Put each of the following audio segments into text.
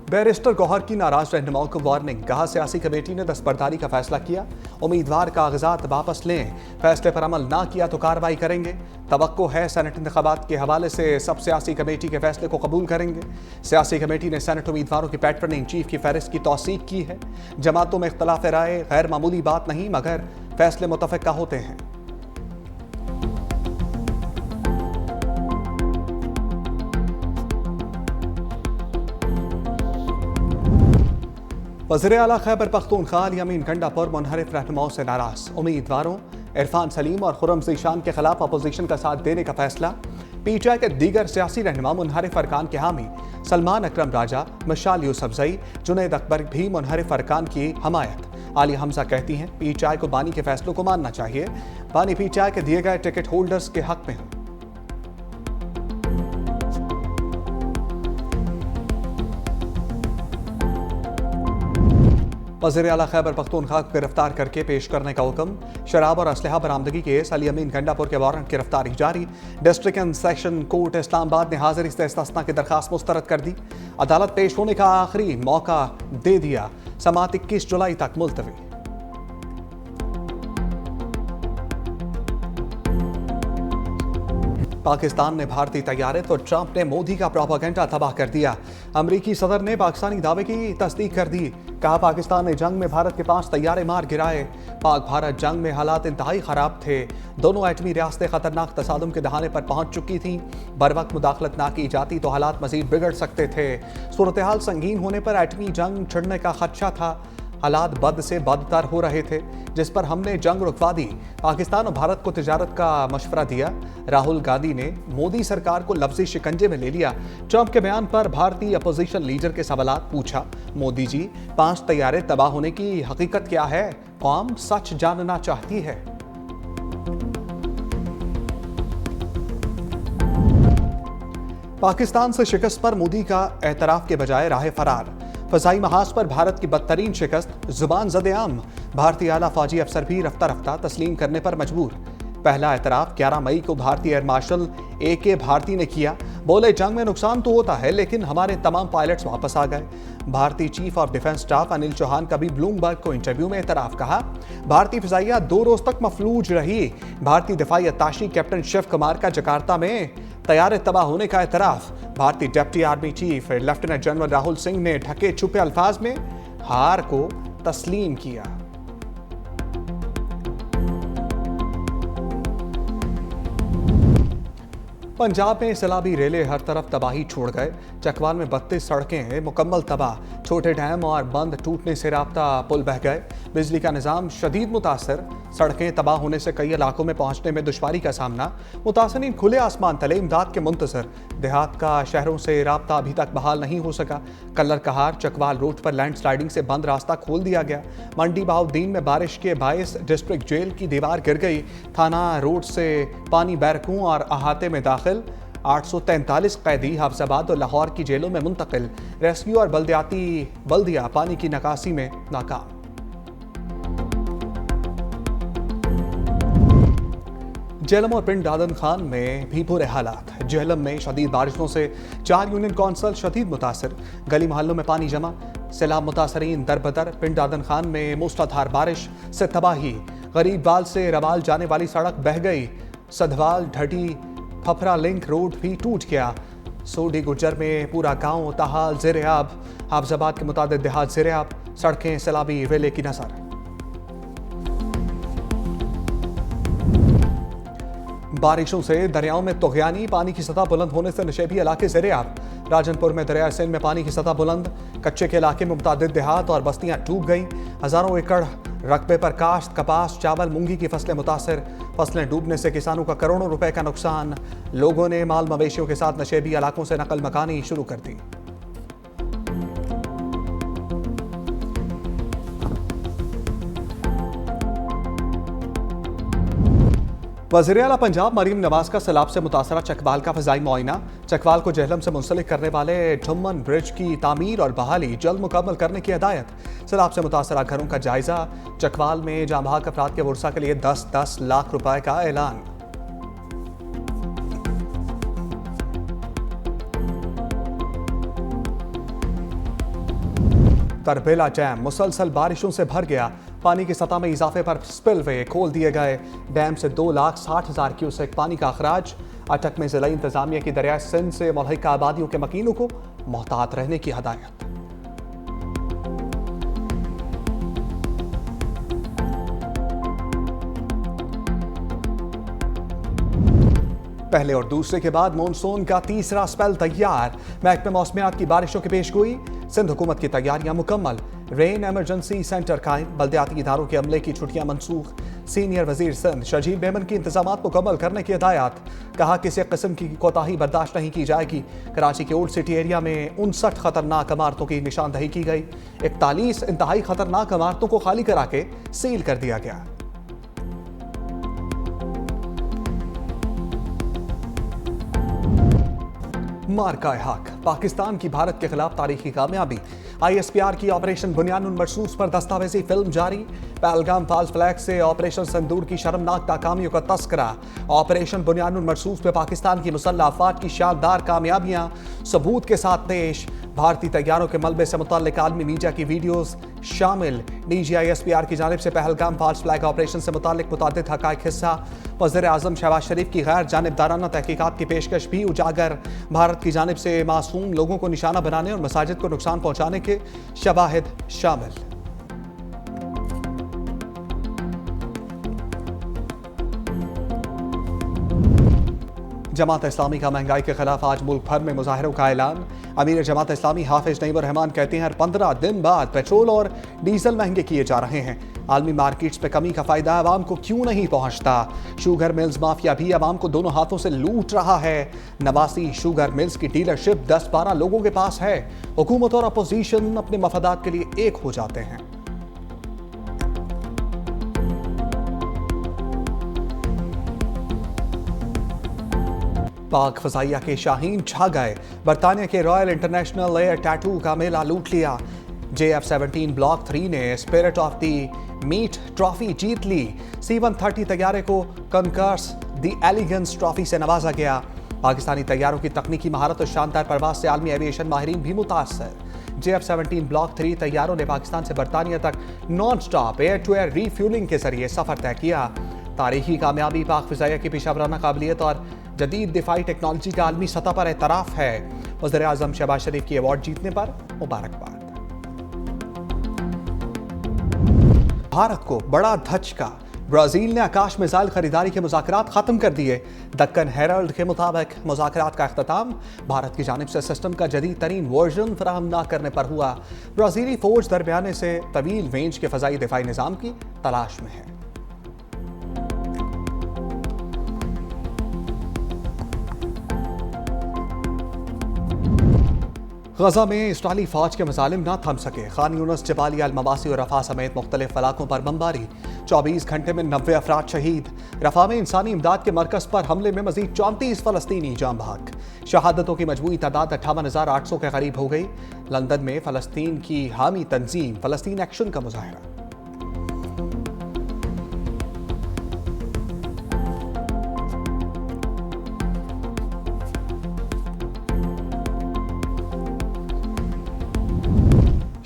Barrister Gauhar की नाराज रहनुमाओं को वार्निंग, कहा सियासी कमेटी ने दस्तबरदारी का फैसला किया, उम्मीदवार कागजात वापस लें, फैसले पर अमल ना किया तो कार्रवाई करेंगे। तवक्को है सेनेट इंतखाबात के हवाले से सब सियासी कमेटी के फैसले को कबूल करेंगे। सियासी कमेटी ने सेनेट उम्मीदवारों की पैटर्निंग चीफ की फहरिस्त की तौसीक की है। जमातों में इख्तलाफ राय गैर मामूली बात नहीं, मगर फैसले मुतफ़िका होते हैं। वज़ीर आला खैबर पख्तूनख्वा यामीन गंडापुर मुनहरिफ रहनुमाओं से नाराज, उम्मीदवारों इरफान सलीम और खुर्रम ज़ीशान के खिलाफ अपोजिशन का साथ देने का फैसला। पीटीआई के दीगर सियासी रहनुमा मुनहरिफ अरकान के हामी सलमान अकरम राजा, मशाल यूसुफजई, जुनैद अकबर भी मुनहरिफ अरकान की हमायत। आली हमजा कहती हैं पीटीआई को बानी के फैसलों को मानना चाहिए, बानी पीटीआई के दिए गए टिकट होल्डर्स के हक में हूँ। वज़ीर आला खैबर पख्तूनख्वा को गिरफ्तार करके पेश करने का हुक्म। शराब और असलहा बरामदगी केस अली अमीन गंडापुर के वारंट गिरफ्तारी जारी। District and session court Islamabad ने हाजिरी से इस्तिस्ना की दरखास्त मुस्तरद कर दी। अदालत पेश होने का आखिरी मौका दे दिया, समाअत 21 जुलाई तक मुलतवी। पाकिस्तान ने भारतीय तैयारे तो ट्रंप ने मोदी का प्रोपेगेंडा तबाह कर दिया। अमरीकी सदर ने पाकिस्तानी दावे की तस्दीक कर दी, कहा पाकिस्तान ने जंग में भारत के 5 तैयारे मार गिराए। पाक भारत जंग में हालात इंतहाई खराब थे, दोनों एटमी रियासतें खतरनाक तसादुम के दहाने पर पहुंच चुकी थीं। बर वक्त मुदाखलत ना की जाती तो हालात मजीद बिगड़ सकते थे। सूरत हाल संगीन होने पर एटमी जंग छिड़ने का खदशा था। हालात बद से बदतर हो रहे थे, जिस पर हमने जंग रुकवा दी। पाकिस्तान और भारत को तिजारत का मशवरा दिया। राहुल गांधी ने मोदी सरकार को लफ्जी शिकंजे में ले लिया। ट्रंप के बयान पर भारतीय अपोजिशन लीडर के सवालात पूछा, मोदी जी 5 तैयारे तबाह होने की हकीकत क्या है? कौम सच जानना चाहती है। पाकिस्तान से शिकस्त पर मोदी का एतराफ के बजाय राह फरार। फ़ज़ाई महाज पर भारत की बदतरीन शिकस्त, जुबान ज़द-ए-आम। भारतीय आला फौजी अफसर भी रफ्ता रफ्ता तस्लीम करने पर मजबूर। पहला एतराफ 11 मई को भारतीय एयर मार्शल AK भारती ने किया। बोले जंग में नुकसान तो होता है, लेकिन हमारे तमाम पायलट्स वापस आ गए। भारतीय chief of defence staff Anil Chauhan का भी ब्लूमबर्ग को इंटरव्यू में एतराफ, कहा भारतीय फिजाइया 2 रोज तक मफलूज रही। भारतीय दिफाई अत्ताशी कैप्टन शिव कुमार का जकार्ता में तैयारे तबाह होने का एतराफ। भारतीय deputy army chief lieutenant general Rahul Singh ने ढके छुपे अल्फाज में हार को तस्लीम किया। पंजाब में सैलाबी रेले हर तरफ तबाही छोड़ गए। चकवाल में 32 सड़कें मुकम्मल तबाह, छोटे डैम और बंद टूटने से राब्ता पुल बह गए। बिजली का निज़ाम शदीद मुतासर, सड़कें तबाह होने से कई इलाकों में पहुंचने में दुश्वारी का सामना। मुतासरीन खुले आसमान तले इमदाद के मुंतजर। देहात का शहरों से राब्ता अभी तक बहाल नहीं हो सका। कल्लर कहार चकवाल रोड पर लैंड स्लाइडिंग से बंद रास्ता खोल दिया गया। मंडी बहाउद्दीन में बारिश के बायस डिस्ट्रिक्ट जेल की दीवार गिर गई। थाना रोड से पानी बैरकों और अहाते में दाखिल। 843 कैदी हफ्साबाद और लाहौर की जेलों में मुंतकिल। रेस्क्यू और बल्दिया पानी की निकासी में नाकाम। जेहलम और पिंड दादन खान में भी बुरे हालात। जेहलम में शदीद बारिशों से 4 यूनियन कौंसल शदीद मुतासर, गली मोहल्लों में पानी जमा। सैलाब मुतासरीन दरबदर। पिंड दादन खान में मूसलाधार बारिश से तबाही। गरीबवाल से रवाल जाने वाली सड़क बह गई। सधवाल ढटी फफरा लिंक रोड भी टूट गया। सोडी गुज्जर में पूरा गांव ताहाल ज़ेर-ए-आब। हाफजाबाद के मुतादिद देहात ज़ेर-ए-आब। सड़कें सैलाबी रेले की नजर। बारिशों से दरियाओं में तुग़यानी, पानी की सतह बुलंद होने से नशेबी इलाके ज़ेर-ए-आब। राजनपुर में दरिया सिंध में पानी की सतह बुलंद। कच्चे के इलाके में मुतादिद देहात और बस्तियां डूब गईं। हजारों एकड़ रकबे पर काश्त, कपास, चावल, मूंगी की फसलें मुतासर। फसलें डूबने से किसानों का करोड़ों रुपए का नुकसान। लोगों ने माल मवेशियों के साथ नशेबी इलाकों से नकल मकानी शुरू कर दी। वज़ीर आला पंजाब मरीम नवाज का सैलाब से मुतासरा चकवाल का फ़ज़ाई मुआयना। चकवाल को जेहलम से मुंसलिक करने वाले ढुम्मन ब्रिज की तामीर और बहाली जल्द मुकम्मल करने की हिदायत। सैलाब से मुतासरा घरों का जायजा। चकवाल में जाँ बहक अफराद के वर्सा के लिए 10-10 लाख रुपए का ऐलान। तरबेला डैम मुसलसल बारिशों से भर गया। पानी की सतह में इजाफे पर स्पिलवे खोल दिए गए। डैम से 2,60,000 क्यूसेक पानी का अखराज। अटक में जिला इंतजामिया की दरिया सिंध से मुल्हिका आबादियों के मकीनों को मोहतात रहने की हदायत। पहले और दूसरे के बाद मॉनसून का तीसरा स्पेल तैयार। महकमे मौसमियात की बारिशों की पेशगोई। सिंध हुकूमत की तैयारियां मुकम्मल। रेन इमरजेंसी सेंटर कायम। बल्दियाती इदारों के अमले की छुट्टियां मनसूख। सीनियर वजीर सिंध शजील मेमन की इंतजामात मुकम्मल करने की हिदायत। कहा किसी किस्म की कोताही बर्दाश्त नहीं की जाएगी। कराची के ओल्ड सिटी एरिया में 59 खतरनाक इमारतों की निशानदही की गई। 41 इंतहाई खतरनाक इमारतों को खाली करा के सील कर दिया गया। मार्का हक पाकिस्तान की भारत के खिलाफ तारीखी कामयाबी। ISPR की ऑपरेशन बुनियानुल मरसूस पर दस्तावेजी फिल्म जारी। पहलगाम फाल्स फ्लैग से ऑपरेशन संदूर की शर्मनाक नाकामियों का तस्करा। ऑपरेशन बुनियानुल मरसूस में पाकिस्तान की मुसल्लह अफवाज की शानदार कामयाबियां सबूत के साथ पेश। भारतीय तैयारों के मलबे से मुतल्लिक आलमी मीडिया की वीडियोस शामिल। DG ISPR की जानिब से पहलगाम फाल्स फ्लैग ऑपरेशन से मुतल्लिक मुतादिद हक़ाइक़ हिस्सा। वज़ीर आज़म शहबाज शरीफ की गैर जानिबदाराना तहकीकात की पेशकश भी उजागर। भारत की जानिब से मासूम लोगों को निशाना बनाने और मसाजिद को नुकसान पहुंचाने के शवाहिद शामिल। जमात इस्लामी का महंगाई के खिलाफ आज मुल्क भर में मुजाहिरों का ऐलान। अमीर जमात इस्लामी हाफिज नईमुर रहमान कहते हैं हर 15 दिन बाद पेट्रोल और डीजल महंगे किए जा रहे हैं। आलमी मार्केट्स में कमी का फायदा आवाम को क्यों नहीं पहुंचता। शुगर मिल्स माफिया भी आवाम को दोनों हाथों से लूट रहा है। 89 शुगर मिल्स की डीलरशिप 10-12 लोगों के पास है। हुकूमत और अपोजिशन अपने मफादात के लिए एक हो जाते हैं। पाक फजाइया के शाहीन छा गए। बरतानिया के रॉयल इंटरनेशनल एयर टैटू का मेला लूट लिया। JF-17 ब्लॉक 3 ने spirit of the meet trophy जीत ली। C-130 तैयारे को कनकर्स द एलिगेंस ट्रॉफी से नवाजा गया। पाकिस्तानी तैयारों की तकनीकी महारत और शानदार परवाज से आलमी एविएशन माहिरीन भी मुतासर। JF-17 ब्लॉक 3 तैयारों ने पाकिस्तान से बरतानिया तक non stop air to air refuelling के जरिए सफर तय किया। तारीखी कामयाबी पाक फिजाइया की पेशेवराना काबिलियत और जदीद दिफाई टेक्नोलॉजी का आलमी सतह पर एतराफ़ है। वज़ीर आज़म शहबाज शरीफ की अवार्ड जीतने पर मुबारकबाद। भारत को बड़ा धचका। ब्राजील ने आकाश मिसाइल खरीदारी के मुज़ाकरात खत्म कर दिए। दक्कन हेरल्ड के मुताबिक मुज़ाकरात का अख्ताम भारत की जानिब से सिस्टम का जदीद तरीन वर्जन फराहम न करने पर हुआ। ब्राज़ीली फौज दरमियाने से तवील रेंज के फ़ज़ाई दिफाई निज़ाम की तलाश में है। गजा में इस्राइली फौज के मजालिम न थम सके। खान यूनिस, जबालिया, अल-मवासी और रफा समेत मुख्तलिफ इलाकों पर बमबारी। 24 घंटे में 90 अफराद शहीद। रफा में इंसानी इमदाद के मरकज पर हमले में मजीद 34 फलस्तीनी जाम बहक। शहादतों की मजमूई तादाद 58,800 के करीब हो गई। लंदन में फलस्तीन की हामी तंजीम फलस्तीन एक्शन का मुजाहरा।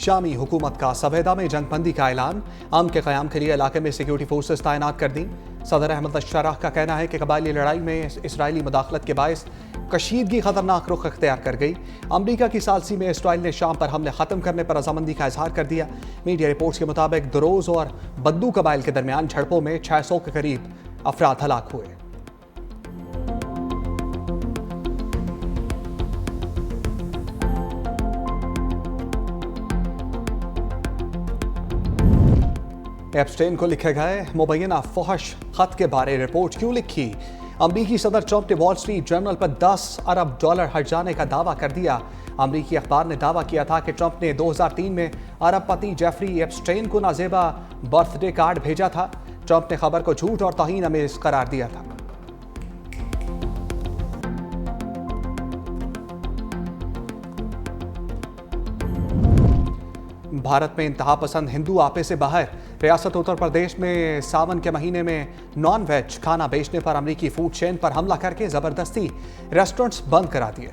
शामी हुकूमत का सवेदा में जंगबंदी का ऐलान। अमन के क़याम के लिए इलाके में सिक्योरिटी फोर्सेस तैनात कर दी। सदर अहमद अशराह का कहना है कि कबायली लड़ाई में इसराइली मुदाखलत के बायस कशीदगी खतरनाक रुख अख्तियार कर गई। अमरीका की सालसी में इसराइल ने शाम पर हमले खत्म करने पर रजामंदी का इजहार कर दिया। मीडिया रिपोर्ट्स के मुताबिक दरोज और बद्दू कबाइल के दरमियान झड़पों में 600 के करीब अफराद हलाक हुए। एप्स्टेन को लिखे गए मुबैना फहश खत के बारे रिपोर्ट क्यों लिखी। अमरीकी सदर ट्रंप ने वॉल स्ट्रीट जर्नल पर $10 अरब हट जाने का दावा कर दिया। अमरीकी अखबार ने दावा किया था कि ट्रंप ने 2003 में अरबपति जेफरी एप्स्टेन को नाजेबा बर्थडे कार्ड भेजा था। ट्रंप ने खबर को झूठ और तौहीन आमेज करार दिया था। भारत में इंतहा पसंद हिंदू आपे से बाहर। रियासत उत्तर प्रदेश में सावन के महीने में नॉन वेज खाना बेचने पर अमरीकी फूड चेन पर हमला करके जबरदस्ती रेस्टोरेंट्स बंद करा दिए।